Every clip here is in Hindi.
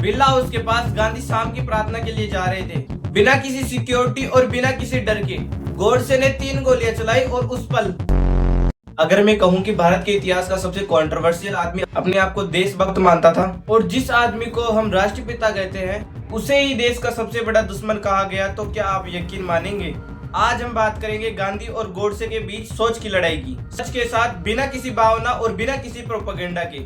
बिरला हाउस के पास गांधी शाम की प्रार्थना के लिए जा रहे थे। बिना किसी सिक्योरिटी और बिना किसी डर के गोडसे ने 3 गोलियां चलाई और उस पल अगर मैं कहूं कि भारत के इतिहास का सबसे कंट्रोवर्शियल आदमी अपने आप को देशभक्त मानता था और जिस आदमी को हम राष्ट्रपिता कहते हैं उसे ही देश का सबसे बड़ा दुश्मन कहा गया, तो क्या आप यकीन मानेंगे? आज हम बात करेंगे गांधी और गोडसे के बीच सोच की लड़ाई की, सच के साथ, बिना किसी भावना और बिना किसी प्रोपेगेंडा के।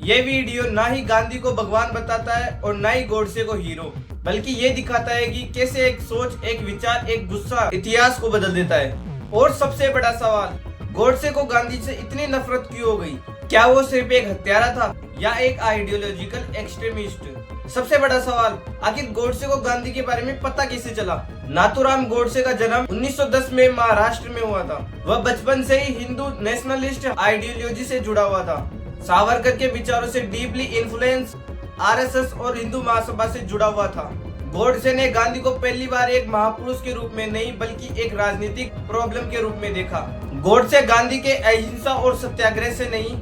ये वीडियो ना ही गांधी को भगवान बताता है और ना ही गोडसे को हीरो, बल्कि ये दिखाता है कि कैसे एक सोच, एक विचार, एक गुस्सा इतिहास को बदल देता है। और सबसे बड़ा सवाल, गोडसे को गांधी से इतनी नफरत क्यों हो गई? क्या वो सिर्फ एक हत्यारा था या एक आइडियोलॉजिकल एक्सट्रीमिस्ट? सबसे बड़ा सवाल, आखिर गोडसे को गांधी के बारे में पता कैसे चला? नाथूराम गोडसे का जन्म 1910 में महाराष्ट्र में हुआ था। वह बचपन से ही हिंदू नेशनलिस्ट आइडियोलॉजी से जुड़ा हुआ था। सावरकर के विचारों से डीपली इन्फ्लुएंस, आरएसएस और हिंदू महासभा से जुड़ा हुआ था। गोडसे ने गांधी को पहली बार एक महापुरुष के रूप में नहीं बल्कि एक राजनीतिक प्रॉब्लम के रूप में देखा। गोडसे गांधी के अहिंसा और सत्याग्रह से नहीं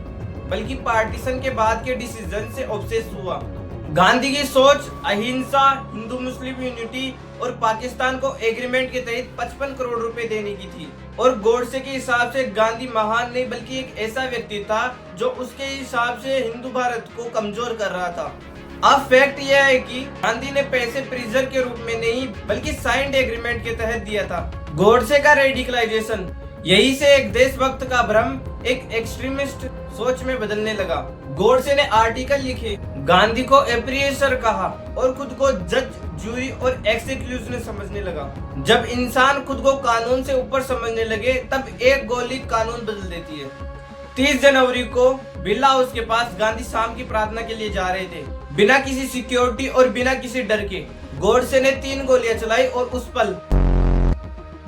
बल्कि पार्टीशन के बाद के डिसीजन से ऑब्सेस हुआ। गांधी की सोच अहिंसा, हिंदू मुस्लिम यूनिटी और पाकिस्तान को एग्रीमेंट के तहत 55 करोड़ रुपए देने की थी। और गोडसे के हिसाब से गांधी महान नहीं बल्कि एक ऐसा व्यक्ति था जो उसके हिसाब से हिंदू भारत को कमजोर कर रहा था। अब फैक्ट यह है कि गांधी ने पैसे प्रिजर के रूप में नहीं बल्कि साइंड एग्रीमेंट के तहत दिया था। गोडसे का रेडिकलाइजेशन, यही से एक देशभक्त का भ्रम एक एक्सट्रीमिस्ट सोच में बदलने लगा। गोडसे ने आर्टिकल लिखे, गांधी को एप्रियसर कहा और खुद को जज, जूरी और एक्सिक्यूटिव समझने लगा। जब इंसान खुद को कानून से ऊपर समझने लगे तब एक गोली कानून बदल देती है। 30 जनवरी को बिरला हाउस के पास गांधी शाम की प्रार्थना के लिए जा रहे थे। बिना किसी सिक्योरिटी और बिना किसी डर के गोडसे ने 3 गोलियां चलाई और उस पल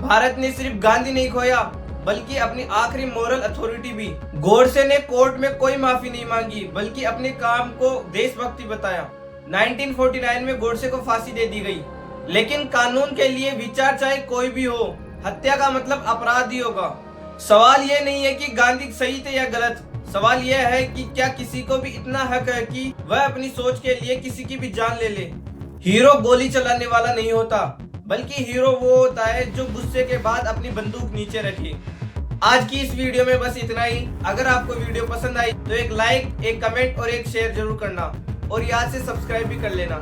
भारत ने सिर्फ गांधी नहीं खोया बल्कि अपनी आखिरी मोरल अथॉरिटी भी। गोडसे ने कोर्ट में कोई माफी नहीं मांगी बल्कि अपने काम को देशभक्ति बताया। 1949 में गोडसे को फांसी दे दी गई, लेकिन कानून के लिए विचार चाहे कोई भी हो, हत्या का मतलब अपराध ही होगा। सवाल यह नहीं है कि गांधी सही थे या गलत, सवाल यह है कि क्या किसी को भी इतना हक है कि वह अपनी सोच के लिए किसी की भी जान ले ले। हीरो गोली चलाने वाला नहीं होता बल्कि हीरो वो होता है जो गुस्से के बाद अपनी बंदूक नीचे रखे। आज की इस वीडियो में बस इतना ही। अगर आपको वीडियो पसंद आई तो एक लाइक, एक कमेंट और एक शेयर जरूर करना और याद से सब्सक्राइब भी कर लेना।